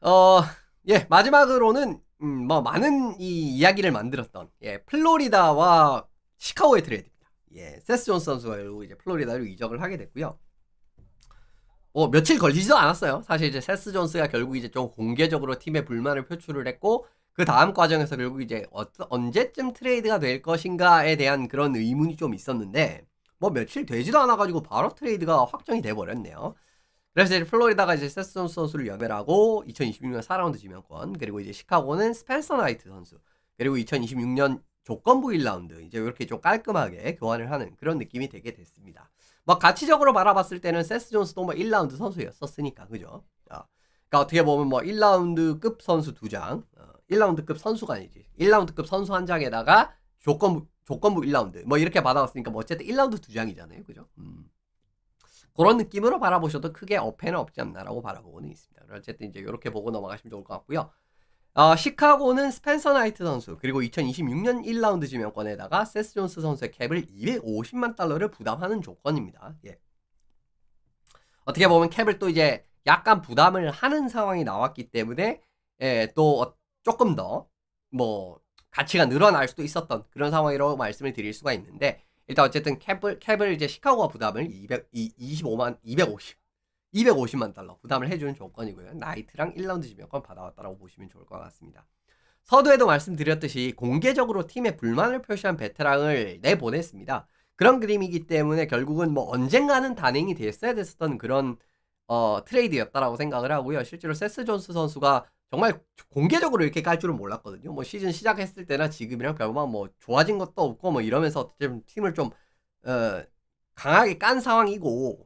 어, 예, 마지막으로는 뭐 많은 이 이야기를 만들었던 플로리다와 시카고의 트레이드입니다. 세스 존스 선수가 결국 이제 플로리다로 이적을 하게 됐고요. 며칠 걸리지도 않았어요. 사실 이제 세스 존스가 결국 이제 좀 공개적으로 팀의 불만을 표출을 했고, 그 다음 과정에서 결국 이제 언제쯤 트레이드가 될 것인가에 대한 그런 의문이 좀 있었는데, 뭐 며칠 되지도 않아가지고 바로 트레이드가 확정이 돼버렸네요. 그래서 이제 플로리다가 이제 세스 존스 선수를 연결하고 2026년 4라운드 지명권, 그리고 이제 시카고는 스펜서 나이트 선수, 그리고 2026년 조건부 1라운드 이제 이렇게 좀 깔끔하게 교환을 하는 그런 느낌이 되게 됐습니다. 뭐 가치적으로 바라봤을 때는 세스 존스도 뭐 1라운드 선수였었으니까, 그죠? 그러니까 어떻게 보면 뭐 1라운드급 선수 2장, 1라운드급 선수가 아니지, 1라운드급 선수 한 장에다가 조건부 1라운드 뭐 이렇게 받아왔으니까 뭐 어쨌든 1라운드 2장이잖아요, 그죠? 그런 느낌으로 바라보셔도 크게 어폐는 없지 않나라고 바라보고는 있습니다. 어쨌든 이제 이렇게 보고 넘어가시면 좋을 것 같고요. 시카고는 스펜서 나이트 선수, 그리고 2026년 1라운드 지명권에다가 세스 존스 선수의 캡을 250만 달러를 부담하는 조건입니다. 어떻게 보면 캡을 또 이제 약간 부담을 하는 상황이 나왔기 때문에 또 조금 더 뭐 가치가 늘어날 수도 있었던 그런 상황이라고 말씀을 드릴 수가 있는데, 일단 어쨌든 캡을 이제 시카고가 부담을 250만 달러 부담을 해주는 조건이고요. 나이트랑 1라운드 지명권 받아왔다라고 보시면 좋을 것 같습니다. 서두에도 말씀드렸듯이 공개적으로 팀에 불만을 표시한 베테랑을 내보냈습니다. 그런 그림이기 때문에 결국은 뭐 언젠가는 단행이 됐어야 됐었던 그런 트레이드였다라고 생각을 하고요. 실제로 세스 존스 선수가 정말 공개적으로 이렇게 깔 줄은 몰랐거든요. 뭐 시즌 시작했을 때나 지금이랑 별반 뭐 좋아진 것도 없고 뭐 이러면서 좀 팀을 좀 강하게 깐 상황이고,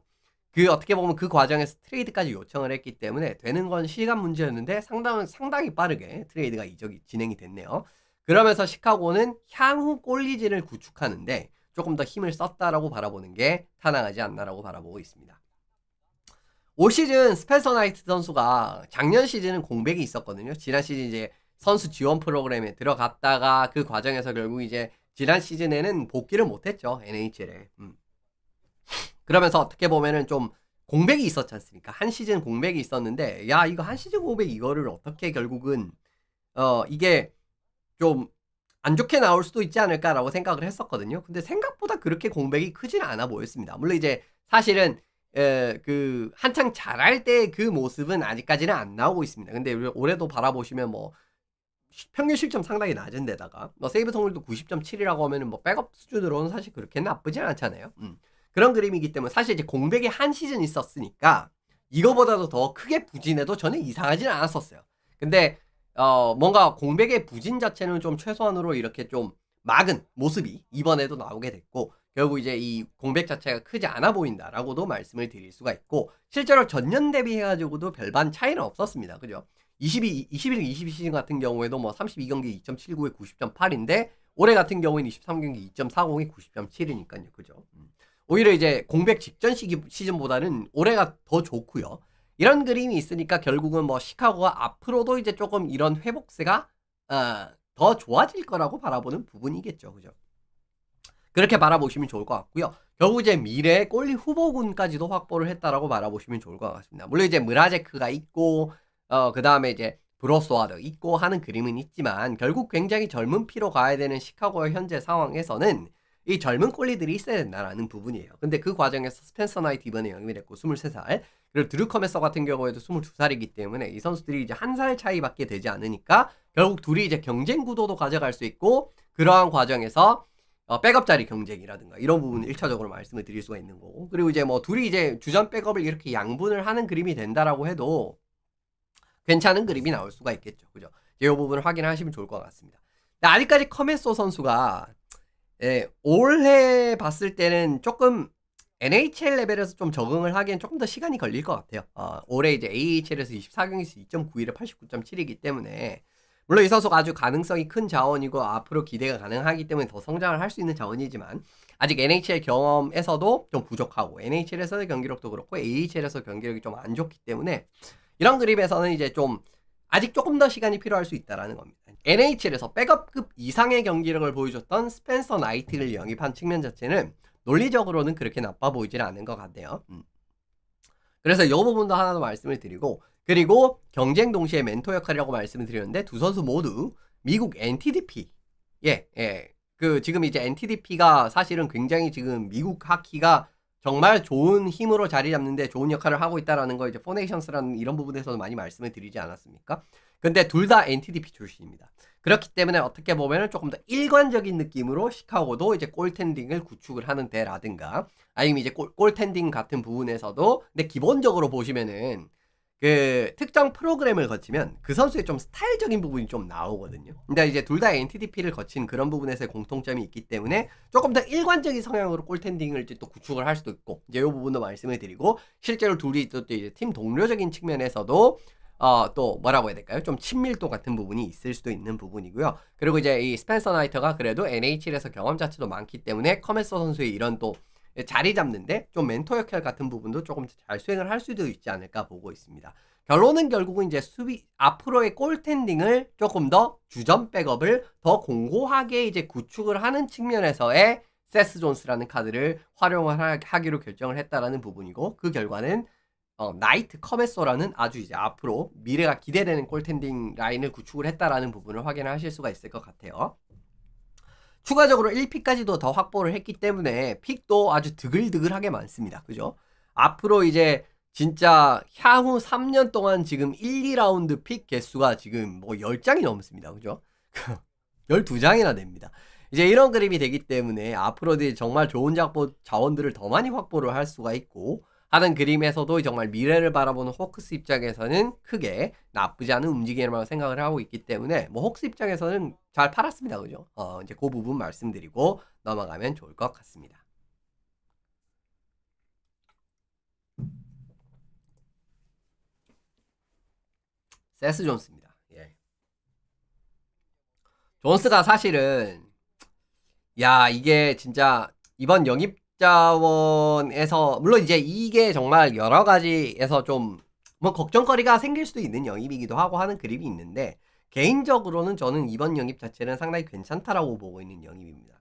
그 어떻게 보면 그 과정에서 트레이드까지 요청을 했기 때문에 되는 건 시간 문제였는데 상당히 빠르게 트레이드가 이적이 진행이 됐네요. 그러면서 시카고는 향후 꼴리진을 구축하는데 조금 더 힘을 썼다라고 바라보는 게 타당하지 않나라고 바라보고 있습니다. 올 시즌 스펜서 나이트 선수가 작년 시즌은 공백이 있었거든요. 지난 시즌 이제 선수 지원 프로그램에 들어갔다가 그 과정에서 결국 이제 지난 시즌에는 복귀를 못했죠, NHL에. 그러면서 어떻게 보면은 좀 공백이 있었지 않습니까? 한 시즌 공백이 있었는데, 야, 이거 한 시즌 공백 이거를 어떻게 결국은 이게 좀 안 좋게 나올 수도 있지 않을까라고 생각을 했었거든요. 근데 생각보다 그렇게 공백이 크지는 않아 보였습니다. 물론 이제 사실은 그 한창 잘할 때 그 모습은 아직까지는 안 나오고 있습니다. 근데 올해도 바라보시면 뭐 평균 실점 상당히 낮은 데다가 뭐 세이브 성률도 90.7이라고 하면은 뭐 백업 수준으로는 사실 그렇게 나쁘진 않잖아요. 그런 그림이기 때문에 사실 이제 공백이 한 시즌 있었으니까 이거보다도 더 크게 부진해도 저는 이상하진 않았었어요. 근데 뭔가 공백의 부진 자체는 좀 최소한으로 이렇게 좀 막은 모습이 이번에도 나오게 됐고, 결국 이제 이 공백 자체가 크지 않아 보인다라고도 말씀을 드릴 수가 있고, 실제로 전년 대비해가지고도 별반 차이는 없었습니다. 그죠? 22 시즌 같은 경우에도 뭐 32경기 2.79에 90.8인데 올해 같은 경우에는 23경기 2.40에 90.7이니까요. 그죠? 오히려 이제 공백 직전 시즌보다는 올해가 더 좋고요. 이런 그림이 있으니까 결국은 뭐 시카고가 앞으로도 이제 조금 이런 회복세가 더 좋아질 거라고 바라보는 부분이겠죠. 그죠? 그렇게 바라보시면 좋을 것 같고요. 결국 이제 미래의 꼴리 후보군까지도 확보를 했다라고 바라보시면 좋을 것 같습니다. 물론 이제 무라제크가 있고 그 다음에 이제 브로스와드 있고 하는 그림은 있지만, 결국 굉장히 젊은 피로 가야 되는 시카고의 현재 상황에서는 이 젊은 꼴리들이 있어야 된다라는 부분이에요. 근데 그 과정에서 스펜서 나이트 이번에 영입이 됐고 23살, 그리고 드루 커메서 같은 경우에도 22살이기 때문에 이 선수들이 이제 한 살 차이밖에 되지 않으니까 결국 둘이 이제 경쟁 구도도 가져갈 수 있고, 그러한 과정에서 백업 자리 경쟁이라든가 이런 부분을 1차적으로 말씀을 드릴 수가 있는 거고, 그리고 이제 뭐 둘이 이제 주전 백업을 이렇게 양분을 하는 그림이 된다라고 해도 괜찮은 그림이 나올 수가 있겠죠. 그죠? 이 부분을 확인하시면 좋을 것 같습니다. 아직까지 커메소 선수가 올해 봤을 때는 조금 NHL 레벨에서 좀 적응을 하기엔 조금 더 시간이 걸릴 것 같아요. 올해 이제 AHL에서 24경기에서 2.91에 89.7이기 때문에, 물론 이 선수가 아주 가능성이 큰 자원이고 앞으로 기대가 가능하기 때문에 더 성장을 할 수 있는 자원이지만, 아직 NHL 경험에서도 좀 부족하고 NHL에서의 경기력도 그렇고 AHL에서 경기력이 좀 안 좋기 때문에 이런 그림에서는 이제 좀 아직 조금 더 시간이 필요할 수 있다라는 겁니다. NHL에서 백업급 이상의 경기력을 보여줬던 스펜서 나이트를 영입한 측면 자체는 논리적으로는 그렇게 나빠 보이질 않은 것 같네요. 그래서 이 부분도 하나 더 말씀을 드리고, 그리고 경쟁 동시에 멘토 역할이라고 말씀을 드렸는데 두 선수 모두 미국 NTDP, 지금 이제 NTDP가 사실은 굉장히 지금 미국 하키가 정말 좋은 힘으로 자리 잡는데 좋은 역할을 하고 있다라는 거 이제 포네이션스라는 이런 부분에서도 많이 말씀을 드리지 않았습니까? 근데 둘 다 NTDP 출신입니다. 그렇기 때문에 어떻게 보면은 조금 더 일관적인 느낌으로 시카고도 이제 골텐딩을 구축을 하는 데라든가, 아니면 이제 골텐딩 같은 부분에서도, 근데 기본적으로 보시면은 그 특정 프로그램을 거치면 그 선수의 좀 스타일적인 부분이 좀 나오거든요. 근데 이제 둘 다 NTDP를 거친 그런 부분에서의 공통점이 있기 때문에 조금 더 일관적인 성향으로 골텐딩을 이제 또 구축을 할 수도 있고, 이제 이 부분도 말씀을 드리고, 실제로 둘이 또 이제 팀 동료적인 측면에서도 또 뭐라고 해야 될까요? 좀 친밀도 같은 부분이 있을 수도 있는 부분이고요. 그리고 이제 이 스펜서 나이터가 그래도 NHL에서 경험 자체도 많기 때문에 커메서 선수의 이런 또 자리 잡는데 좀 멘토 역할 같은 부분도 조금 잘 수행을 할 수도 있지 않을까 보고 있습니다. 결론은 결국은 이제 수비 앞으로의 골텐딩을 조금 더 주전 백업을 더 공고하게 이제 구축을 하는 측면에서의 세스 존스라는 카드를 활용을 하기로 결정을 했다라는 부분이고, 그 결과는 나이트 커메소라는 아주 이제 앞으로 미래가 기대되는 골텐딩 라인을 구축을 했다라는 부분을 확인을 하실 수가 있을 것 같아요. 추가적으로 1픽까지도 더 확보를 했기 때문에 픽도 아주 드글드글하게 많습니다. 그죠? 앞으로 이제 진짜 향후 3년 동안 지금 1, 2라운드 픽 개수가 지금 뭐 10장이 넘습니다. 그죠? 12장이나 됩니다. 이제 이런 그림이 되기 때문에 앞으로도 정말 좋은 자원들을 더 많이 확보를 할 수가 있고 하는 그림에서도 정말 미래를 바라보는 호크스 입장에서는 크게 나쁘지 않은 움직임이라고 생각을 하고 있기 때문에 뭐 호크스 입장에서는 잘 팔았습니다. 그죠? 이제 그 부분 말씀드리고 넘어가면 좋을 것 같습니다. 세스 존스입니다. 예. 존스가 사실은 이게 진짜 이번 영입 자원에서 물론 이제 이게 정말 여러 가지에서 좀 뭐 걱정거리가 생길 수도 있는 영입이기도 하고 하는 그림이 있는데, 개인적으로는 저는 이번 영입 자체는 상당히 괜찮다라고 보고 있는 영입입니다.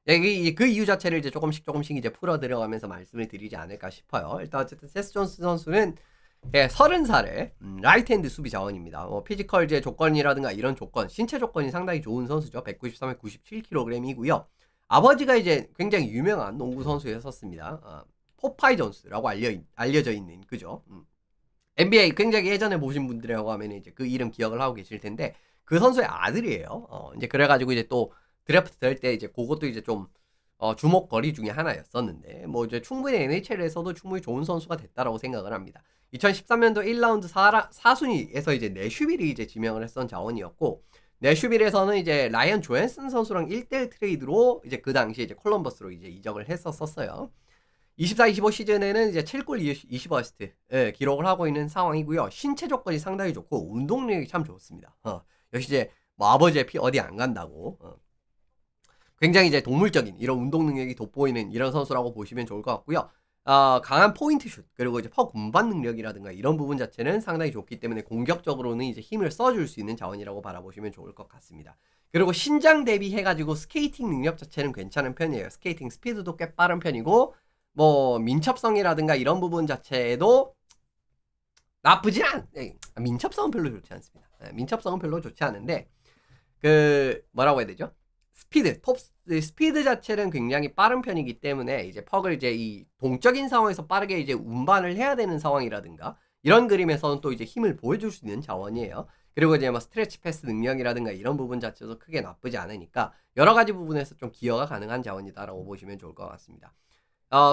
그 이유 자체를 이제 조금씩 이제 풀어 들어가면서 말씀을 드리지 않을까 싶어요. 일단 어쨌든 세스 존스 선수는 30살에 라이트핸드 수비 자원입니다. 피지컬 이제 조건이라든가 이런 조건, 신체 조건이 상당히 좋은 선수죠. 193에 97kg이고요. 아버지가 이제 굉장히 유명한 농구 선수였었습니다. 포파이 존스라고 알려져 있는, 그죠? NBA 굉장히 예전에 보신 분들이라고 하면 이제 그 이름 기억을 하고 계실 텐데, 그 선수의 아들이에요. 이제 그래가지고 이제 또 드래프트 될 때 이제 그것도 이제 좀 주목거리 중에 하나였었는데, 뭐 이제 충분히 NHL에서도 충분히 좋은 선수가 됐다라고 생각을 합니다. 2013년도 1라운드 4순위에서 이제 내슈빌이 이제 지명을 했던 자원이었고, 내슈빌에서는 이제 라이언 조앤슨 선수랑 1대1 트레이드로 이제 그 당시에 이제 콜럼버스로 이제 이적을 했었어요. 24-25 시즌에는 이제 7골 20어시스트 기록을 하고 있는 상황이고요. 신체 조건이 상당히 좋고 운동력이 참 좋습니다. 역시 이제 뭐 아버지의 피 어디 안 간다고 굉장히 이제 동물적인 이런 운동 능력이 돋보이는 이런 선수라고 보시면 좋을 것 같고요. 강한 포인트 슛, 그리고 이제 퍼 운반 능력이라든가 이런 부분 자체는 상당히 좋기 때문에 공격적으로는 이제 힘을 써줄 수 있는 자원이라고 바라보시면 좋을 것 같습니다. 그리고 신장 대비해가지고 스케이팅 능력 자체는 괜찮은 편이에요. 스케이팅 스피드도 꽤 빠른 편이고, 뭐 민첩성이라든가 이런 부분 자체에도 나쁘진 민첩성은 별로 좋지 않습니다. 민첩성은 별로 좋지 않은데, 뭐라고 해야 되죠? 스피드 자체는 굉장히 빠른 편이기 때문에 이제 퍽을 이제 이 동적인 상황에서 빠르게 이제 운반을 해야 되는 상황이라든가 이런 그림에서는 또 이제 힘을 보여줄 수 있는 자원이에요. 그리고 이제 뭐 스트레치 패스 능력이라든가 이런 부분 자체도 크게 나쁘지 않으니까 여러 가지 부분에서 좀 기여가 가능한 자원이다라고 보시면 좋을 것 같습니다.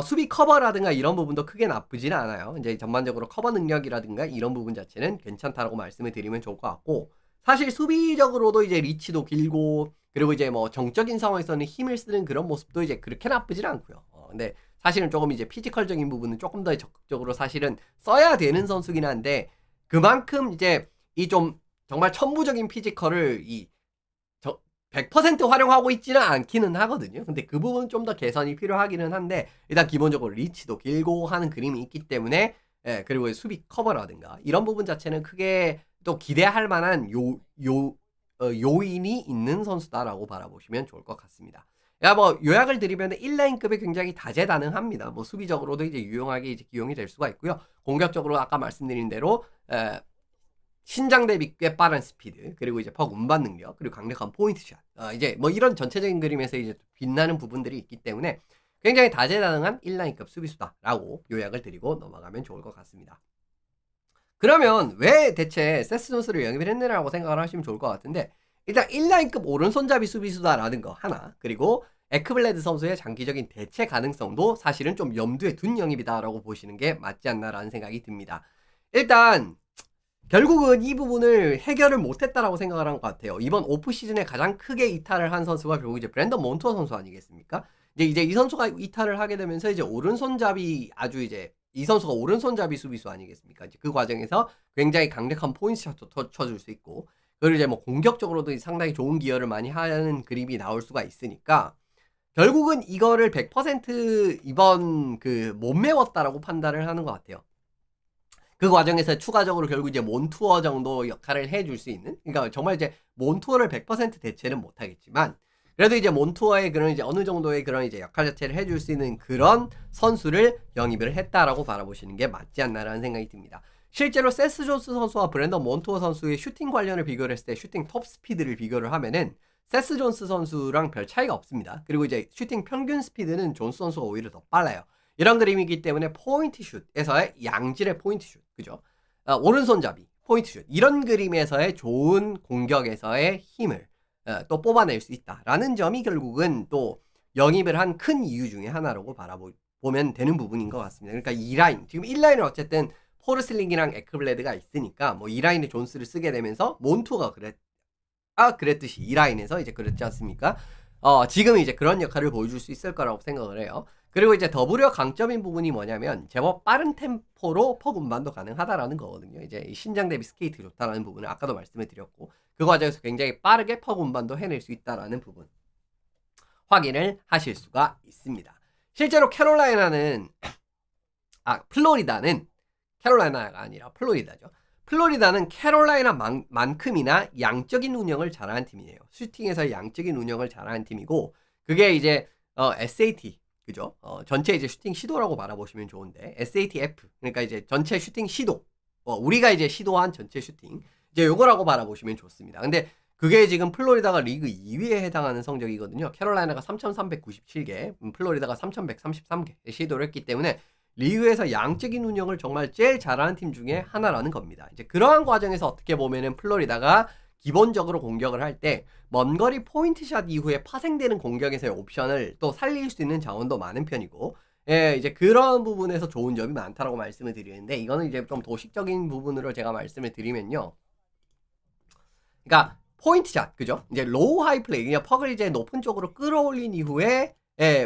수비 커버라든가 이런 부분도 크게 나쁘지는 않아요. 이제 전반적으로 커버 능력이라든가 이런 부분 자체는 괜찮다라고 말씀을 드리면 좋을 것 같고, 사실 수비적으로도 이제 리치도 길고, 그리고 이제 뭐 정적인 상황에서는 힘을 쓰는 그런 모습도 이제 그렇게 나쁘진 않고요. 근데 사실은 조금 이제 피지컬적인 부분은 조금 더 적극적으로 사실은 써야 되는 선수긴 한데, 그만큼 이제 이 좀 정말 천부적인 피지컬을 100% 활용하고 있지는 않기는 하거든요. 근데 그 부분은 좀 더 개선이 필요하기는 한데, 일단 기본적으로 리치도 길고 하는 그림이 있기 때문에, 그리고 수비 커버라든가 이런 부분 자체는 크게 또 기대할 만한 요인이 있는 선수다라고 바라보시면 좋을 것 같습니다. 야, 뭐 요약을 드리면 1라인급이 굉장히 다재다능합니다. 뭐 수비적으로도 이제 유용하게 이제 기용이 될 수가 있고요. 공격적으로 아까 말씀드린 대로 신장 대비 꽤 빠른 스피드, 그리고 이제 퍽 운반 능력, 그리고 강력한 포인트샷. 이제 뭐 이런 전체적인 그림에서 이제 빛나는 부분들이 있기 때문에 굉장히 다재다능한 1라인급 수비수다라고 요약을 드리고 넘어가면 좋을 것 같습니다. 그러면 왜 대체 세스 존스를 영입을 했느냐고 생각을 하시면 좋을 것 같은데, 일단 1라인급 오른손잡이 수비수다라는 거 하나, 그리고 에크블레드 선수의 장기적인 대체 가능성도 사실은 좀 염두에 둔 영입이다라고 보시는 게 맞지 않나라는 생각이 듭니다. 일단 결국은 이 부분을 해결을 못했다라고 생각을 한 것 같아요. 이번 오프 시즌에 가장 크게 이탈을 한 선수가 결국 이제 브랜던 몬투어 선수 아니겠습니까? 이제 이 선수가 이탈을 하게 되면서 이제 오른손잡이 아주 이제 이 선수가 오른손잡이 수비수 아니겠습니까? 이제 그 과정에서 굉장히 강력한 포인트샷도 쳐줄 수 있고, 그리고 이제 뭐 공격적으로도 상당히 좋은 기여를 많이 하는 그림이 나올 수가 있으니까 결국은 이거를 100% 이번 못 메웠다라고 판단을 하는 것 같아요. 그 과정에서 추가적으로 결국 이제 몬투어 정도 역할을 해줄 수 있는, 그러니까 정말 이제 몬투어를 100% 대체는 못하겠지만 그래도 이제 몬투어의 그런 이제 어느 정도의 그런 이제 역할 자체를 해줄 수 있는 그런 선수를 영입을 했다라고 바라보시는 게 맞지 않나라는 생각이 듭니다. 실제로 세스 존스 선수와 브랜던 몬투어 선수의 슈팅 관련을 비교를 했을 때 슈팅 톱 스피드를 비교를 하면은 세스 존스 선수랑 별 차이가 없습니다. 그리고 이제 슈팅 평균 스피드는 존스 선수가 오히려 더 빨라요. 이런 그림이기 때문에 포인트 슛에서의 양질의 포인트 슛, 그죠? 오른손잡이 포인트 슛, 이런 그림에서의 좋은 공격에서의 힘을 또 뽑아낼 수 있다라는 점이 결국은 또 영입을 한 큰 이유 중에 하나라고 바라보면 되는 부분인 것 같습니다. 그러니까 2라인, 지금 1라인은 어쨌든 포르슬링이랑 에크블레드가 있으니까 뭐 2라인에 존스를 쓰게 되면서 몬투가 그랬듯이 2라인에서 이제 그랬지 않습니까? 지금 이제 그런 역할을 보여줄 수 있을 거라고 생각을 해요. 그리고 이제 더불어 강점인 부분이 뭐냐면 제법 빠른 템포로 퍽 운반도 가능하다라는 거거든요. 이제 신장 대비 스케이트 좋다라는 부분을 아까도 말씀을 드렸고, 그 과정에서 굉장히 빠르게 퍽 운반도 해낼 수 있다라는 부분 확인을 하실 수가 있습니다. 실제로 플로리다는 캐롤라이나가 아니라 플로리다죠. 플로리다는 캐롤라이나만큼이나 양적인 운영을 잘하는 팀이에요. 슈팅에서 양적인 운영을 잘하는 팀이고, 그게 이제 SAT, 그죠? 전체 이제 슈팅 시도라고 바라보시면 좋은데, SATF, 그러니까 이제 전체 슈팅 시도, 우리가 이제 시도한 전체 슈팅, 이제 요거라고 바라보시면 좋습니다. 근데 그게 지금 플로리다가 리그 2위에 해당하는 성적이거든요. 캐롤라이나가 3,397개, 플로리다가 3,133개 시도를 했기 때문에 리그에서 양적인 운영을 정말 제일 잘하는 팀 중에 하나라는 겁니다. 이제 그러한 과정에서 어떻게 보면은 플로리다가 기본적으로 공격을 할 때 먼거리 포인트샷 이후에 파생되는 공격에서의 옵션을 또 살릴 수 있는 자원도 많은 편이고, 예, 이제 그런 부분에서 좋은 점이 많다라고 말씀을 드리는데, 이거는 이제 좀 도식적인 부분으로 제가 말씀을 드리면요. 그러니까 포인트샷, 그죠? 이제 로우 하이 플레이, 그냥 퍽을 이제 높은 쪽으로 끌어올린 이후에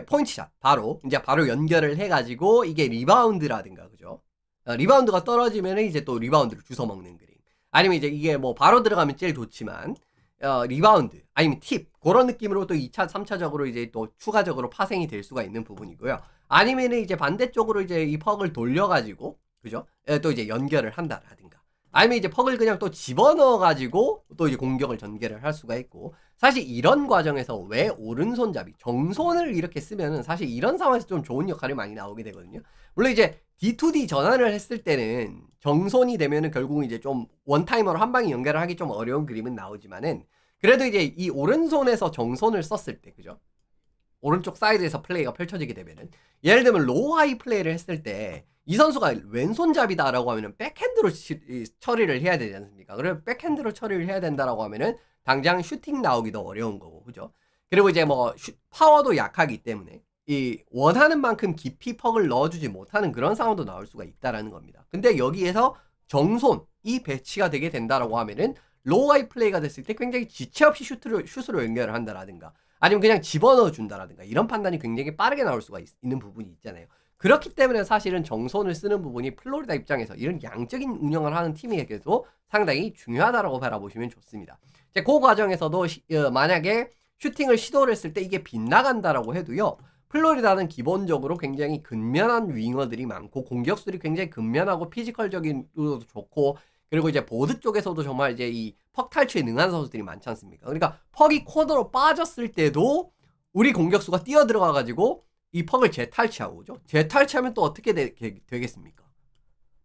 포인트샷 바로 연결을 해가지고 이게 리바운드라든가, 그죠? 리바운드가 떨어지면 이제 또 리바운드를 주워 먹는 그림. 아니면 이제 이게 뭐 바로 들어가면 제일 좋지만 리바운드 아니면 팁, 그런 느낌으로 또 2차, 3차적으로 이제 또 추가적으로 파생이 될 수가 있는 부분이고요. 아니면 이제 반대쪽으로 이제 이 퍽을 돌려가지고, 그죠? 또 이제 연결을 한다라든가. 아니면 이제 퍽을 그냥 또 집어넣어가지고 또 이제 공격을 전개를 할 수가 있고, 사실 이런 과정에서 왜 오른손잡이 정손을 이렇게 쓰면은 사실 이런 상황에서 좀 좋은 역할이 많이 나오게 되거든요. 물론 이제 D2D 전환을 했을 때는 정손이 되면은 결국은 이제 좀 원타이머로 한 방에 연결을 하기 좀 어려운 그림은 나오지만은, 그래도 이제 이 오른손에서 정손을 썼을 때, 그죠? 오른쪽 사이드에서 플레이가 펼쳐지게 되면은, 예를 들면 로우 하이 플레이를 했을 때 이 선수가 왼손잡이다라고 하면은 백핸드로 처리를 해야 되지 않습니까? 그래서 백핸드로 처리를 해야 된다라고 하면은 당장 슈팅 나오기도 어려운 거고, 그죠? 그리고 이제 뭐 파워도 약하기 때문에 이 원하는 만큼 깊이 퍽을 넣어주지 못하는 그런 상황도 나올 수가 있다라는 겁니다. 근데 여기에서 정손이 배치가 되게 된다라고 하면은 로우 하이 플레이가 됐을 때 굉장히 지체 없이 슛으로 연결을 한다라든가, 아니면 그냥 집어넣어 준다라든가, 이런 판단이 굉장히 빠르게 나올 수가 있는 부분이 있잖아요. 그렇기 때문에 사실은 정손을 쓰는 부분이 플로리다 입장에서 이런 양적인 운영을 하는 팀에게도 상당히 중요하다라고 바라보시면 좋습니다. 이제 그 과정에서도 만약에 슈팅을 시도를 했을 때 이게 빗나간다라고 해도요, 플로리다는 기본적으로 굉장히 근면한 윙어들이 많고 공격수들이 굉장히 근면하고 피지컬적인도 좋고, 그리고 이제 보드 쪽에서도 정말 이제 이 퍽 탈취에 능한 선수들이 많지 않습니까? 그러니까 퍽이 코너로 빠졌을 때도 우리 공격수가 뛰어 들어가가지고 이 퍽을 재탈취하고 그죠? 재탈취하면 또 어떻게 되겠습니까?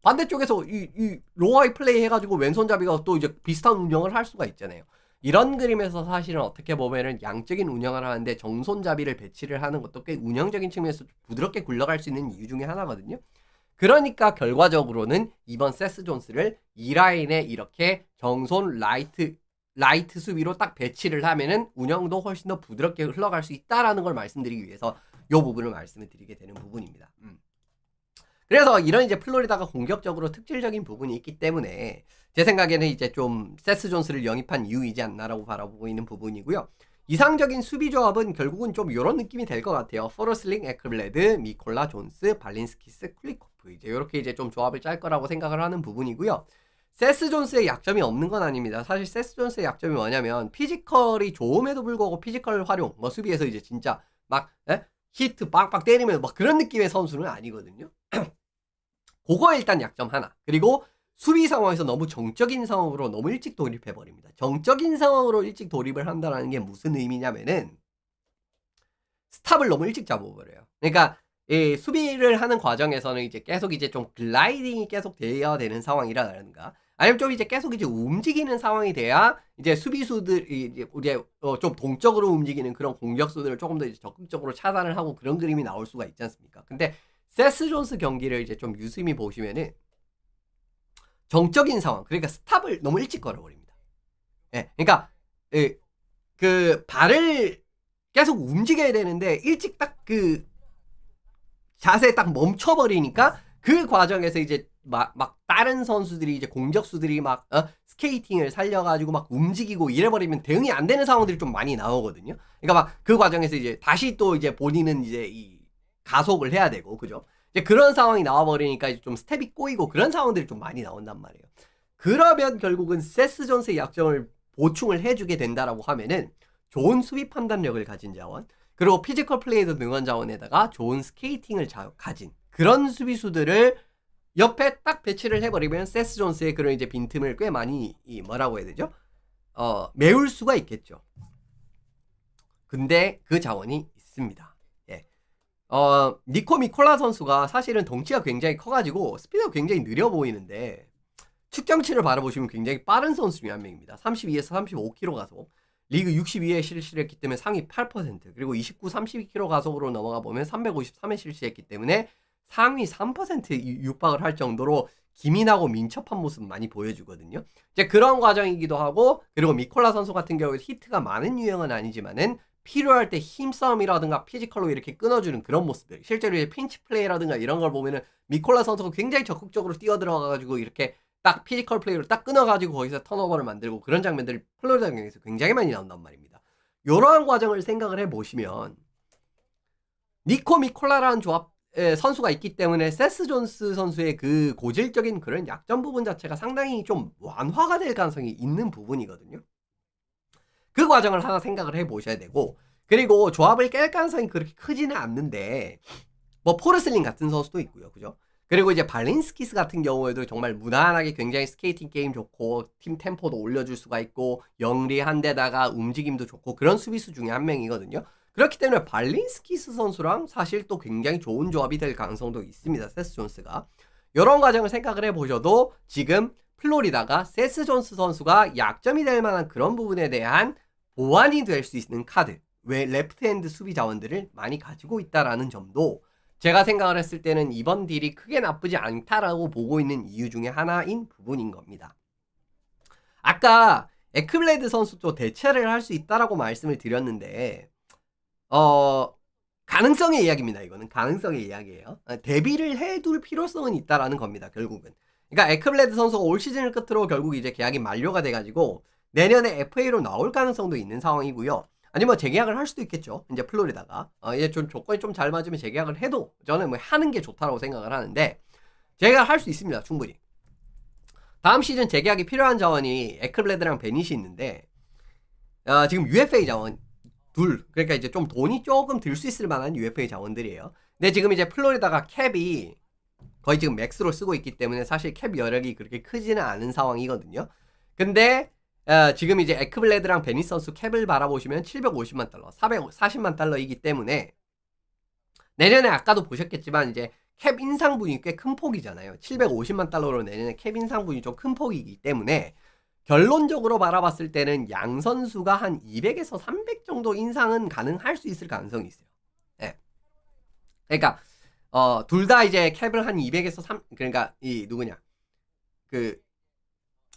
반대쪽에서 이 로아이 플레이 해가지고 왼손잡이가 또 이제 비슷한 운영을 할 수가 있잖아요. 이런 그림에서 사실은 어떻게 보면은 양적인 운영을 하는데 정손잡이를 배치를 하는 것도 꽤 운영적인 측면에서 부드럽게 굴러갈 수 있는 이유 중에 하나거든요. 그러니까 결과적으로는 이번 세스 존스를 이 라인에 이렇게 정손 라이트 수비로 딱 배치를 하면은 운영도 훨씬 더 부드럽게 흘러갈 수 있다라는 걸 말씀드리기 위해서 이 부분을 말씀을 드리게 되는 부분입니다. 그래서 이런 이제 플로리다가 공격적으로 특질적인 부분이 있기 때문에 제 생각에는 이제 좀 세스 존스를 영입한 이유이지 않나라고 바라보고 있는 부분이고요. 이상적인 수비 조합은 결국은 좀 이런 느낌이 될 것 같아요. 포러슬링, 에클블레드, 미콜라 존스, 발린스키스, 클리코프 이제 이렇게 이제 좀 조합을 짤 거라고 생각을 하는 부분이고요. 세스 존스의 약점이 없는 건 아닙니다. 사실 세스 존스의 약점이 뭐냐면 피지컬이 좋음에도 불구하고 피지컬 활용, 뭐 수비에서 이제 진짜 막 히트 빵빵 때리면 막 그런 느낌의 선수는 아니거든요. 그거 일단 약점 하나. 그리고 수비 상황에서 너무 정적인 상황으로 너무 일찍 돌입해버립니다. 정적인 상황으로 일찍 돌입을 한다는 게 무슨 의미냐면은 스탑을 너무 일찍 잡아버려요. 그러니까 이 수비를 하는 과정에서는 이제 계속 이제 좀 글라이딩이 계속 돼야 되는 상황이라든가 아니면 좀 이제 계속 이제 움직이는 상황이 돼야 이제 수비수들이 이제 좀 동적으로 움직이는 그런 공격수들을 조금 더 이제 적극적으로 차단을 하고 그런 그림이 나올 수가 있지 않습니까? 근데 세스 존스 경기를 이제 좀 유심히 보시면은 정적인 상황, 그러니까 스탑을 너무 일찍 걸어버립니다. 예, 그러니까 그 발을 계속 움직여야 되는데 일찍 딱 그 자세에 딱 멈춰버리니까 그 과정에서 이제 막 다른 선수들이 이제 공격수들이 막 스케이팅을 살려가지고 막 움직이고 이래버리면 대응이 안 되는 상황들이 좀 많이 나오거든요. 그러니까 막 그 과정에서 이제 다시 또 이제 본인은 이제 이 가속을 해야 되고 그죠? 이제 그런 상황이 나와버리니까 이제 좀 스텝이 꼬이고 그런 상황들이 좀 많이 나온단 말이에요. 그러면 결국은 세스 존스의 약점을 보충을 해주게 된다라고 하면은 좋은 수비 판단력을 가진 자원 그리고 피지컬 플레이도 능한 자원에다가 좋은 스케이팅을 가진 그런 수비수들을 옆에 딱 배치를 해버리면 세스 존스의 그런 이제 빈틈을 꽤 많이 뭐라고 해야 되죠? 메울 수가 있겠죠. 근데 그 자원이 있습니다. 예. 니코 미콜라 선수가 사실은 덩치가 굉장히 커가지고 스피드가 굉장히 느려 보이는데 측정치를 바라보시면 굉장히 빠른 선수 중에 한 명입니다. 32에서 35km 가속. 리그 62에 실시했기 때문에 상위 8%, 그리고 29, 32km 가속으로 넘어가 보면 353에 실시했기 때문에 상위 3% 육박을 할 정도로 기민하고 민첩한 모습 많이 보여주거든요. 이제 그런 과정이기도 하고, 그리고 미콜라 선수 같은 경우에 히트가 많은 유형은 아니지만은 필요할 때 힘싸움이라든가 피지컬로 이렇게 끊어주는 그런 모습들, 실제로 이제 핀치 플레이라든가 이런 걸 보면은 미콜라 선수가 굉장히 적극적으로 뛰어들어가가지고 이렇게 딱 피지컬 플레이로 딱 끊어가지고 거기서 턴오버를 만들고 그런 장면들이 플로리다 경기에서 굉장히 많이 나온단 말입니다. 이러한 과정을 생각을 해보시면 니코 미콜라라는 조합 선수가 있기 때문에 세스 존스 선수의 그 고질적인 그런 약점 부분 자체가 상당히 좀 완화가 될 가능성이 있는 부분이거든요. 그 과정을 하나 생각을 해보셔야 되고, 그리고 조합을 깰 가능성이 그렇게 크지는 않는데 뭐 포르슬링 같은 선수도 있고요, 그죠? 그리고 이제 발린스키스 같은 경우에도 정말 무난하게 굉장히 스케이팅 게임 좋고 팀 템포도 올려줄 수가 있고 영리한 데다가 움직임도 좋고 그런 수비수 중에 한 명이거든요. 그렇기 때문에 발린스키스 선수랑 사실 또 굉장히 좋은 조합이 될 가능성도 있습니다. 세스 존스가. 이런 과정을 생각을 해보셔도 지금 플로리다가 세스 존스 선수가 약점이 될 만한 그런 부분에 대한 보완이 될 수 있는 카드, 왜 레프트핸드 수비 자원들을 많이 가지고 있다라는 점도 제가 생각을 했을 때는 이번 딜이 크게 나쁘지 않다라고 보고 있는 이유 중에 하나인 부분인 겁니다. 아까 에클레드 선수도 대체를 할 수 있다라고 말씀을 드렸는데 가능성의 이야기입니다. 이거는 가능성의 이야기예요. 대비를 해둘 필요성은 있다라는 겁니다. 결국은. 그러니까 에클레드 선수가 올 시즌을 끝으로 결국 이제 계약이 만료가 돼가지고 내년에 FA로 나올 가능성도 있는 상황이고요. 아니면 재계약을 할 수도 있겠죠. 이제 플로리다가 이제 좀 조건이 좀 잘 맞으면 재계약을 해도 저는 뭐 하는 게 좋다라고 생각을 하는데 재계약을 할 수 있습니다. 충분히. 다음 시즌 재계약이 필요한 자원이 에클블레드랑 베닛이 있는데 지금 UFA 자원 둘, 그러니까 이제 좀 돈이 조금 들 수 있을 만한 UFA 자원들이에요. 근데 지금 이제 플로리다가 캡이 거의 지금 맥스로 쓰고 있기 때문에 사실 캡 여력이 그렇게 크지는 않은 상황이거든요. 근데 지금 이제 에크블레드랑 베니 선수 캡을 바라보시면 750만 달러, 440만 달러이기 때문에 내년에 아까도 보셨겠지만 이제 캡 인상분이 꽤 큰 폭이잖아요. 750만 달러로 내년에 캡 인상분이 좀 큰 폭이기 때문에 결론적으로 바라봤을 때는 양 선수가 한 200에서 300 정도 인상은 가능할 수 있을 가능성이 있어요. 예. 그러니까 둘 다 이제 캡을 한 200에서 3 그러니까 이 누구냐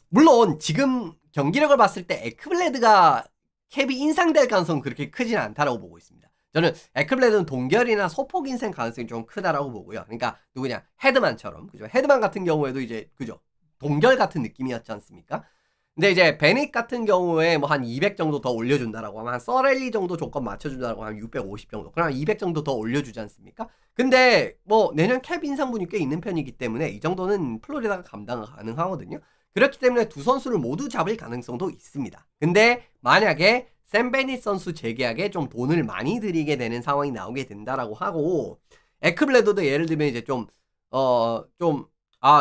물론 지금 경기력을 봤을 때 에크블레드가 캡이 인상될 가능성은 그렇게 크지는 않다라고 보고 있습니다. 저는 에크블레드는 동결이나 소폭 인상 가능성이 좀 크다라고 보고요. 그러니까 누구냐 헤드만처럼 그죠? 헤드만 같은 경우에도 이제 그죠? 동결 같은 느낌이었지 않습니까? 근데 이제 베닉 같은 경우에 뭐 한 200 정도 더 올려준다라고 하면 한 서렐리 정도 조건 맞춰준다라고 하면 650 정도 그럼 200 정도 더 올려주지 않습니까? 근데 뭐 내년 캡 인상분이 꽤 있는 편이기 때문에 이 정도는 플로리다가 감당 가능하거든요. 그렇기 때문에 두 선수를 모두 잡을 가능성도 있습니다. 근데 만약에 샘 베닛 선수 재계약에 좀 돈을 많이 들이게 되는 상황이 나오게 된다라고 하고 에크블레드도 예를 들면 이제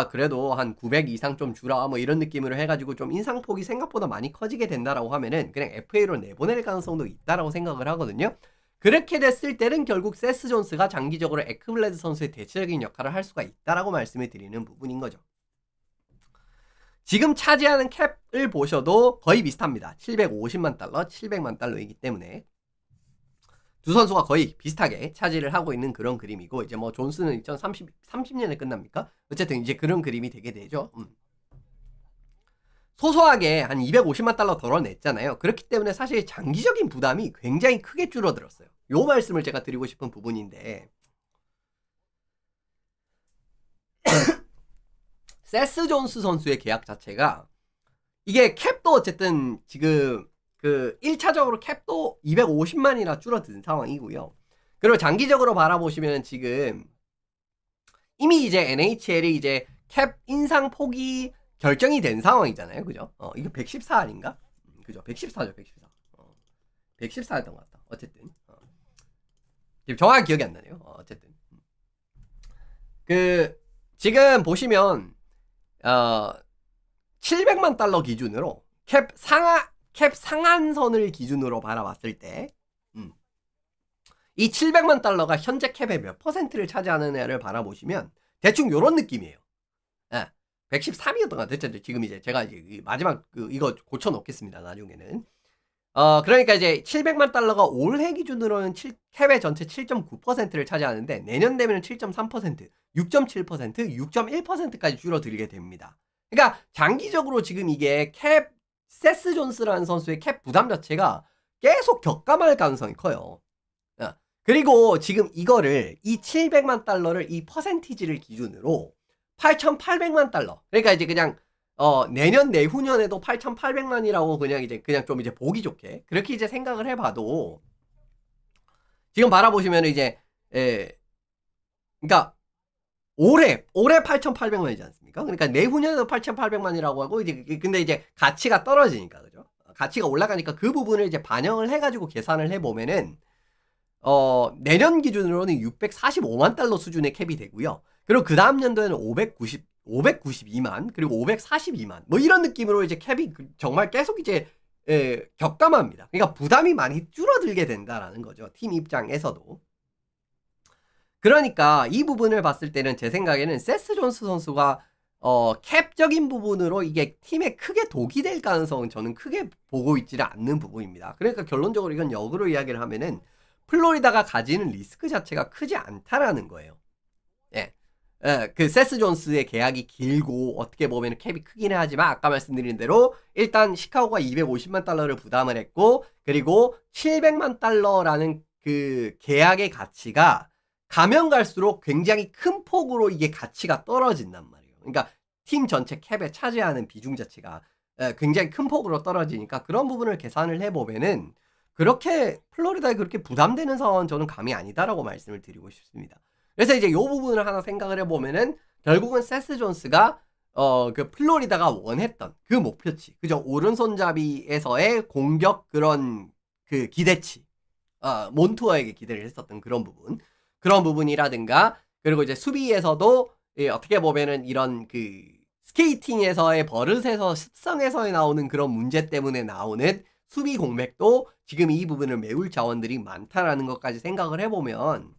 그래도 한 900 이상 좀 주라 뭐 이런 느낌으로 해가지고 좀 인상폭이 생각보다 많이 커지게 된다라고 하면은 그냥 FA로 내보낼 가능성도 있다라고 생각을 하거든요. 그렇게 됐을 때는 결국 세스 존스가 장기적으로 에크블레드 선수의 대체적인 역할을 할 수가 있다라고 말씀을 드리는 부분인 거죠. 지금 차지하는 캡을 보셔도 거의 비슷합니다. 750만 달러, 700만 달러이기 때문에 두 선수가 거의 비슷하게 차지를 하고 있는 그런 그림이고 이제 뭐 존스는 2030년에 끝납니까? 어쨌든 이제 그런 그림이 되게 되죠. 소소하게 한 250만 달러 덜어냈잖아요. 그렇기 때문에 사실 장기적인 부담이 굉장히 크게 줄어들었어요. 요 말씀을 제가 드리고 싶은 부분인데 세스 존스 선수의 계약 자체가 이게 캡도 어쨌든 지금 1차적으로 캡도 250만이나 줄어든 상황이고요. 그리고 장기적으로 바라보시면 지금 이미 이제 NHL이 이제 캡 인상 폭이 결정이 된 상황이잖아요. 그죠? 이거 114 아닌가? 그죠? 114죠, 114. 114였던 것 같다. 어쨌든. 지금 정확히 기억이 안 나네요. 어쨌든. 지금 보시면 700만 달러 기준으로 캡 상한선을 기준으로 바라봤을 때 이 700만 달러가 현재 캡의 몇 퍼센트를 차지하는 애를 바라보시면 대충 요런 느낌이에요. 113이었던 것 같아요. 지금 이제 제가 이제 마지막 이거 고쳐 놓겠습니다. 나중에는. 그러니까 이제 700만 달러가 올해 기준으로는 캡의 전체 7.9%를 차지하는데 내년 되면 7.3%, 6.7%, 6.1%까지 줄어들게 됩니다. 그러니까 장기적으로 지금 이게 세스 존스라는 선수의 캡 부담 자체가 계속 격감할 가능성이 커요. 그리고 지금 이거를 이 700만 달러를 이 퍼센티지를 기준으로 8,800만 달러. 그러니까 이제 그냥 내년 내후년에도 8,800만이라고 그냥 좀 이제 보기 좋게 그렇게 이제 생각을 해봐도 지금 바라보시면 이제 그러니까 올해 8,800만이지 않습니까? 그러니까 내후년에도 8,800만이라고 하고 이제 근데 이제 가치가 떨어지니까 그죠? 가치가 올라가니까 그 부분을 이제 반영을 해가지고 계산을 해보면은 내년 기준으로는 645만 달러 수준의 캡이 되고요. 그리고 그 다음 연도에는 592만 그리고 542만 뭐 이런 느낌으로 이제 캡이 정말 계속 이제 격감합니다. 그러니까 부담이 많이 줄어들게 된다라는 거죠. 팀 입장에서도. 그러니까 이 부분을 봤을 때는 제 생각에는 세스 존스 선수가 캡적인 부분으로 이게 팀에 크게 독이 될 가능성은 저는 크게 보고 있지는 않는 부분입니다. 그러니까 결론적으로 이건 역으로 이야기를 하면은 플로리다가 가지는 리스크 자체가 크지 않다라는 거예요. 그 세스 존스의 계약이 길고 어떻게 보면 캡이 크기는 하지만 아까 말씀드린 대로 일단 시카고가 250만 달러를 부담을 했고 그리고 700만 달러라는 그 계약의 가치가 가면 갈수록 굉장히 큰 폭으로 이게 가치가 떨어진단 말이에요. 그러니까 팀 전체 캡에 차지하는 비중 자체가 굉장히 큰 폭으로 떨어지니까 그런 부분을 계산을 해보면은 그렇게 플로리다에 그렇게 부담되는 상황은 저는 감이 아니다라고 말씀을 드리고 싶습니다. 그래서 이제 이 부분을 하나 생각을 해보면은 결국은 세스 존스가 그 플로리다가 원했던 그 목표치, 그죠? 오른손잡이에서의 공격 그런 그 기대치, 몬투어에게 기대를 했었던 그런 부분이라든가 그리고 이제 수비에서도 어떻게 보면은 이런 그 스케이팅에서의 버릇에서 습성에서 나오는 그런 문제 때문에 나오는 수비 공백도 지금 이 부분을 메울 자원들이 많다라는 것까지 생각을 해보면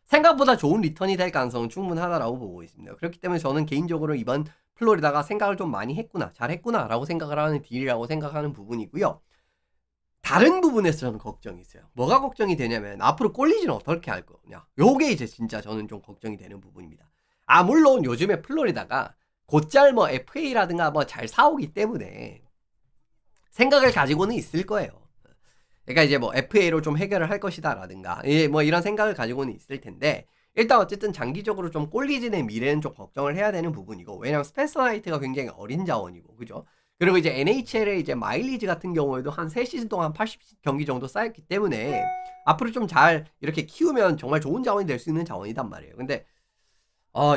생각보다 좋은 리턴이 될 가능성은 충분하다라고 보고 있습니다. 그렇기 때문에 저는 개인적으로 이번 플로리다가 생각을 좀 많이 했구나, 잘했구나 라고 생각을 하는 딜이라고 생각하는 부분이고요. 다른 부분에서 저는 걱정이 있어요. 뭐가 걱정이 되냐면 앞으로 꼴리지는 어떻게 할 거냐. 요게 이제 진짜 저는 좀 걱정이 되는 부분입니다. 물론 요즘에 플로리다가 곧잘 뭐 FA라든가 뭐 잘 사오기 때문에 생각을 가지고는 있을 거예요. 그러니까 이제 뭐 FA로 좀 해결을 할 것이다라든가 뭐 이런 생각을 가지고는 있을 텐데 일단 어쨌든 장기적으로 좀 꼴리진의 미래는 좀 걱정을 해야 되는 부분이고 왜냐면 스펜서 나이트가 굉장히 어린 자원이고 그죠? 그리고 이제 NHL의 이제 마일리지 같은 경우에도 한 3시즌 동안 80경기 정도 쌓였기 때문에 앞으로 좀 잘 이렇게 키우면 정말 좋은 자원이 될 수 있는 자원이단 말이에요. 근데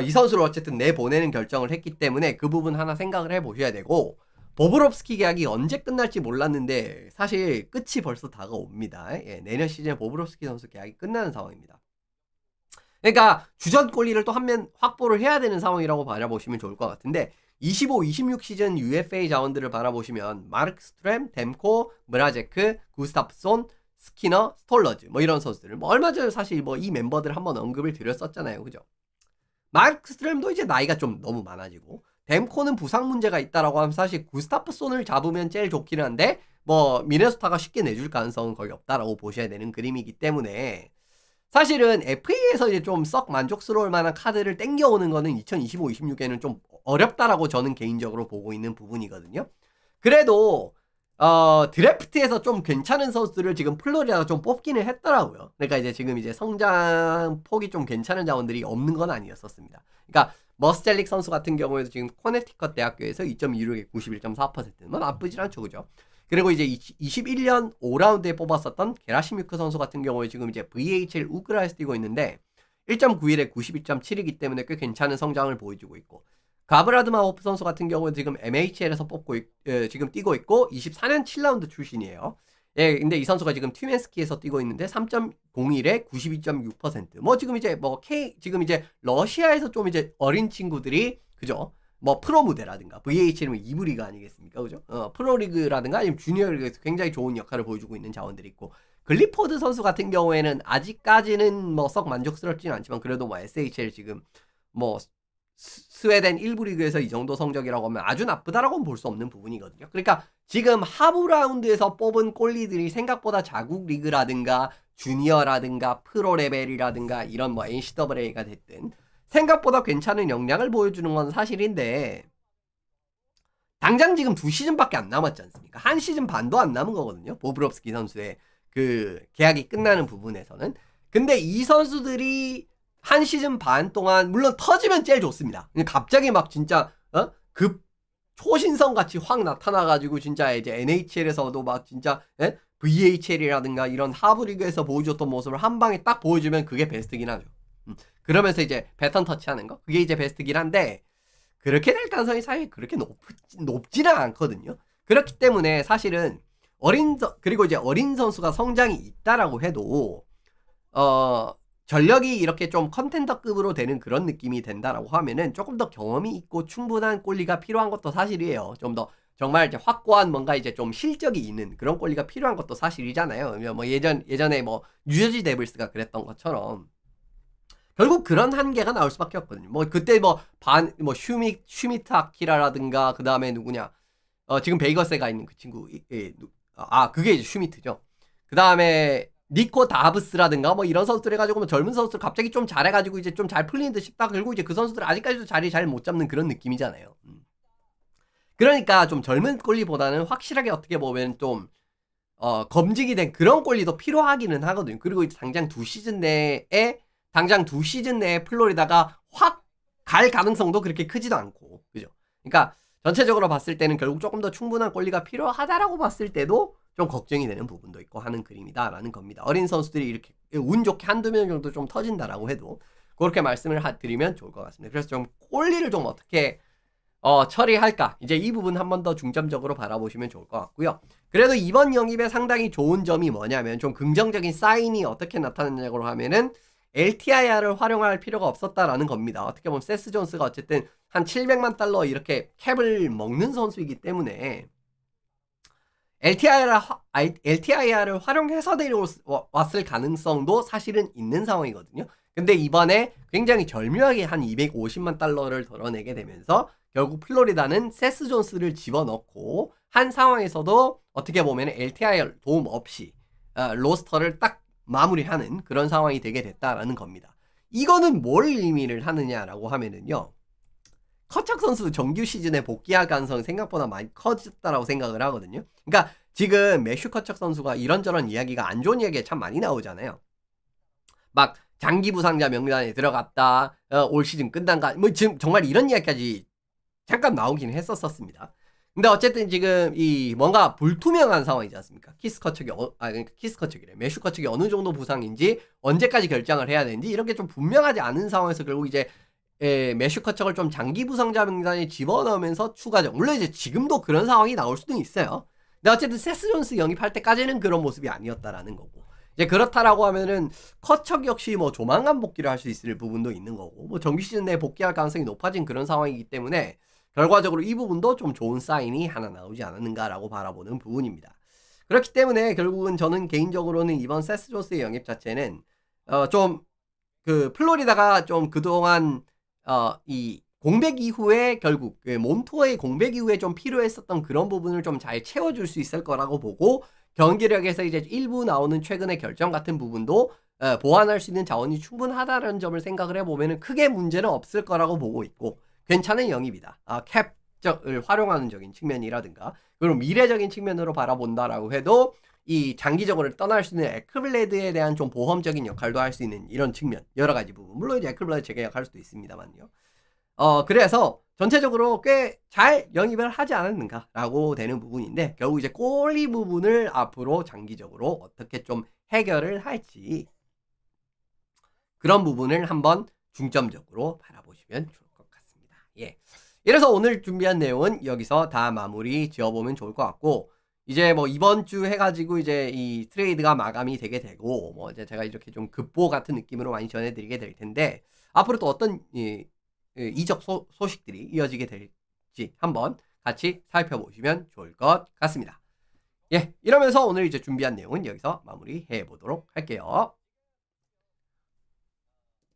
이 선수를 어쨌든 내보내는 결정을 했기 때문에 그 부분 하나 생각을 해보셔야 되고 보브롭스키 계약이 언제 끝날지 몰랐는데 사실 끝이 벌써 다가옵니다. 예, 내년 시즌에 보브롭스키 선수 계약이 끝나는 상황입니다. 그러니까 주전 골리를 또 한 면 확보를 해야 되는 상황이라고 바라보시면 좋을 것 같은데 25, 26 시즌 UFA 자원들을 바라보시면 마르크 스트램, 뎀코, 브라제크, 구스타프손, 스키너, 스톨러즈 뭐 이런 선수들 뭐 얼마 전에 사실 뭐 이 멤버들 한번 언급을 드렸었잖아요. 그죠? 마르크 스트램도 이제 나이가 좀 너무 많아지고 뎀코는 부상 문제가 있다라고 하면 사실 구스타프손을 잡으면 제일 좋긴 한데 뭐 미네소타가 쉽게 내줄 가능성은 거의 없다라고 보셔야 되는 그림이기 때문에 사실은 FA에서 이제 좀 썩 만족스러울 만한 카드를 땡겨오는 거는 2025, 26에는 좀 어렵다라고 저는 개인적으로 보고 있는 부분이거든요. 그래도 드래프트에서 좀 괜찮은 선수들을 지금 플로리다가 좀 뽑기는 했더라고요. 그러니까 이제 지금 이제 성장 폭이 좀 괜찮은 자원들이 없는 건 아니었었습니다. 그러니까 머스젤릭 선수 같은 경우에도 지금 코네티컷 대학교에서 2.26에 91.4%뭐 나쁘진 않죠, 그죠? 그리고 이제 21년 5라운드에 뽑았었던 게라시뮤크 선수 같은 경우에 지금 이제 VHL 우크라에서 뛰고 있는데 1.91에 92.7이기 때문에 꽤 괜찮은 성장을 보여주고 있고 가브라드마호프 선수 같은 경우는 지금 MHL에서 지금 뛰고 있고 24년 7라운드 출신이에요. 예, 근데 이 선수가 지금 튜멘스키에서 뛰고 있는데 3.01에 92.6%. 뭐 지금 이제 지금 이제 러시아에서 좀 이제 어린 친구들이 그죠? 뭐 프로 무대라든가 VHL은 2부 리그 아니겠습니까? 그죠? 프로 리그라든가 아니면 주니어 리그에서 굉장히 좋은 역할을 보여주고 있는 자원들이 있고 글리포드 선수 같은 경우에는 아직까지는 뭐 썩 만족스럽지는 않지만 그래도 뭐 SHL 지금 뭐 스웨덴 1부 리그에서 이 정도 성적이라고 하면 아주 나쁘다라고는 볼 수 없는 부분이거든요. 그러니까 지금 하부 라운드에서 뽑은 꼴리들이 생각보다 자국 리그라든가 주니어라든가 프로 레벨이라든가 이런 뭐 NCAA가 됐든 생각보다 괜찮은 역량을 보여주는 건 사실인데 당장 지금 2시즌밖에 안 남았지 않습니까? 1시즌 반도 안 남은 거거든요. 보브롭스키 선수의 그 계약이 끝나는 부분에서는. 근데 이 선수들이 1시즌 반 동안 물론 터지면 제일 좋습니다. 갑자기 막 진짜 급 초신성 같이 확 나타나가지고 진짜 이제 NHL에서도 막 진짜 VHL이라든가 이런 하부 리그에서 보여줬던 모습을 한 방에 딱 보여주면 그게 베스트긴 하죠. 그러면서 이제 패턴 터치하는 거 그게 이제 베스트긴 한데 그렇게 될 가능성이 사실 그렇게 높지는 않거든요. 그렇기 때문에 사실은 그리고 이제 어린 선수가 성장이 있다라고 해도 전력이 이렇게 좀 컨텐더급으로 되는 그런 느낌이 된다라고 하면은 조금 더 경험이 있고 충분한 꼴리가 필요한 것도 사실이에요. 좀 더 정말 이제 확고한 뭔가 이제 좀 실적이 있는 그런 꼴리가 필요한 것도 사실이잖아요. 뭐 예전에 뭐 뉴저지 데블스가 그랬던 것처럼 결국 그런 한계가 나올 수밖에 없거든요. 뭐 그때 뭐 슈미트 아키라라든가 그 다음에 누구냐 지금 베이거스에 가 있는 그 친구 그게 이제 슈미트죠. 그 다음에 니코 다브스라든가 뭐 이런 선수들 해가지고 뭐 젊은 선수들 갑자기 좀 잘해가지고 이제 좀 잘 풀리는 듯 싶다. 결국 이제 그 선수들 아직까지도 자리 잘 못 잡는 그런 느낌이잖아요. 그러니까 좀 젊은 꼴리보다는 확실하게 어떻게 보면 좀 검증이 된 그런 꼴리도 필요하기는 하거든요. 그리고 이제 당장 2시즌 내에 플로리다가 확 갈 가능성도 그렇게 크지도 않고 그죠? 그러니까 전체적으로 봤을 때는 결국 조금 더 충분한 꼴리가 필요하다라고 봤을 때도 좀 걱정이 되는 부분도 있고 하는 그림이다라는 겁니다. 어린 선수들이 이렇게 운 좋게 한두 명 정도 좀 터진다라고 해도 그렇게 말씀을 드리면 좋을 것 같습니다. 그래서 좀 꼴리를 좀 어떻게 처리할까 이제 이 부분 한 번 더 중점적으로 바라보시면 좋을 것 같고요. 그래도 이번 영입에 상당히 좋은 점이 뭐냐면 좀 긍정적인 사인이 어떻게 나타났냐고 하면은 LTIR을 활용할 필요가 없었다라는 겁니다. 어떻게 보면 세스 존스가 어쨌든 한 700만 달러 이렇게 캡을 먹는 선수이기 때문에 LTIR을 활용해서 내려왔을 가능성도 사실은 있는 상황이거든요. 근데 이번에 굉장히 절묘하게 한 250만 달러를 덜어내게 되면서 결국 플로리다는 세스 존스를 집어넣고 한 상황에서도 어떻게 보면 LTIR 도움 없이 로스터를 딱 마무리하는 그런 상황이 되게 됐다라는 겁니다. 이거는 뭘 의미를 하느냐라고 하면은요. 커척 선수 정규 시즌에 복귀할 가능성이 생각보다 많이 커졌다라고 생각을 하거든요. 그러니까 지금 매슈 커척 선수가 이런저런 이야기가 안 좋은 이야기가 참 많이 나오잖아요. 막 장기 부상자 명단에 들어갔다. 올 시즌 끝난가. 뭐 지금 정말 이런 이야기까지 잠깐 나오긴 했었습니다. 근데 어쨌든 지금 이 뭔가 불투명한 상황이지 않습니까? 키스 커척이 그러니까 키스 커척이래. 매슈 커척이 어느 정도 부상인지 언제까지 결정을 해야 되는지 이렇게 좀 분명하지 않은 상황에서 결국 이제 매슈 커척을 좀 장기 부상자 명단에 집어넣으면서 추가적 물론 이제 지금도 그런 상황이 나올 수도 있어요. 근데 어쨌든 세스 존스 영입할 때까지는 그런 모습이 아니었다라는 거고 이제 그렇다라고 하면은 커척 역시 뭐 조만간 복귀를 할 수 있을 부분도 있는 거고 뭐 정규 시즌 내에 복귀할 가능성이 높아진 그런 상황이기 때문에 결과적으로 이 부분도 좀 좋은 사인이 하나 나오지 않았는가라고 바라보는 부분입니다. 그렇기 때문에 결국은 저는 개인적으로는 이번 세스 존스의 영입 자체는 좀 그 플로리다가 좀 그동안 이 공백 이후에 결국 몬토의 공백 이후에 좀 필요했었던 그런 부분을 좀 잘 채워줄 수 있을 거라고 보고 경기력에서 이제 일부 나오는 최근의 결정 같은 부분도 보완할 수 있는 자원이 충분하다는 점을 생각을 해보면 크게 문제는 없을 거라고 보고 있고 괜찮은 영입이다. 캡적을 활용하는 적인 측면이라든가 그리고 미래적인 측면으로 바라본다라고 해도 이 장기적으로 떠날 수 있는 에클블레드에 대한 좀 보험적인 역할도 할 수 있는 이런 측면 여러 가지 부분 물론 이제 에클블레드 재계약할 수도 있습니다만요. 그래서 전체적으로 꽤 잘 영입을 하지 않았는가라고 되는 부분인데 결국 이제 골리 부분을 앞으로 장기적으로 어떻게 좀 해결을 할지 그런 부분을 한번 중점적으로 바라보시면 좋을 것 같습니다. 예. 이래서 오늘 준비한 내용은 여기서 다 마무리 지어보면 좋을 것 같고 이제 뭐 이번 주 해가지고 이제 이 트레이드가 마감이 되게 되고 뭐 이제 제가 이렇게 좀 급보 같은 느낌으로 많이 전해드리게 될 텐데 앞으로 또 어떤 이적 소식들이 이어지게 될지 한번 같이 살펴보시면 좋을 것 같습니다. 예, 이러면서 오늘 이제 준비한 내용은 여기서 마무리해 보도록 할게요.